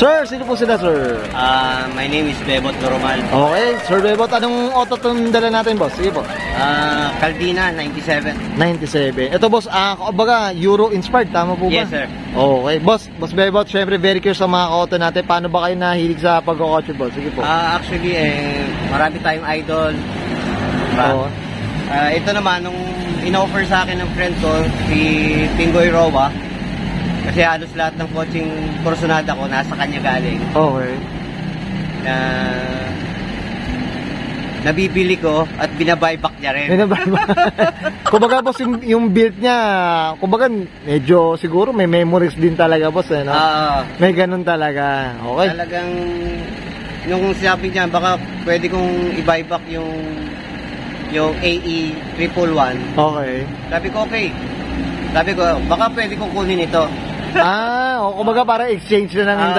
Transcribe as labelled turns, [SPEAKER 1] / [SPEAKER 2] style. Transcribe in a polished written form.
[SPEAKER 1] Sir, sino po sila, sir?
[SPEAKER 2] My name is Bebot Goromal.
[SPEAKER 1] Okay, Sir Bebot, anong auto itong dala natin, boss? Sige po.
[SPEAKER 2] Caldina, 97.
[SPEAKER 1] 97. Ito, boss, kumbaga, Euro-inspired, tama po ba?
[SPEAKER 2] Yes, sir.
[SPEAKER 1] Okay, boss Bebot, syempre, very curious sa mga auto natin. Paano ba kayo nahilig sa pagkakotse, boss? Sige po.
[SPEAKER 2] Actually, marami tayong idol.
[SPEAKER 1] Oo.
[SPEAKER 2] Ito naman, nung in-offer sa akin ng friend ko, si Pingoy Roa, kasi halos lahat ng coaching personada ko nasa kanya galing.
[SPEAKER 1] Okay.
[SPEAKER 2] Nabibili ko at binabuyback niya rin.
[SPEAKER 1] Kumbaga, boss, yung build niya, kumbaga, medyo siguro may memories din talaga, boss. Eh, no? May ganun talaga. Okay.
[SPEAKER 2] Talagang, nung sabi niya, baka pwede kong i-buyback yung AE 111.
[SPEAKER 1] Okay.
[SPEAKER 2] Sabi ko, okay. Sabi ko, baka pwede kong kunin ito.
[SPEAKER 1] Kumbaga, para exchange na ng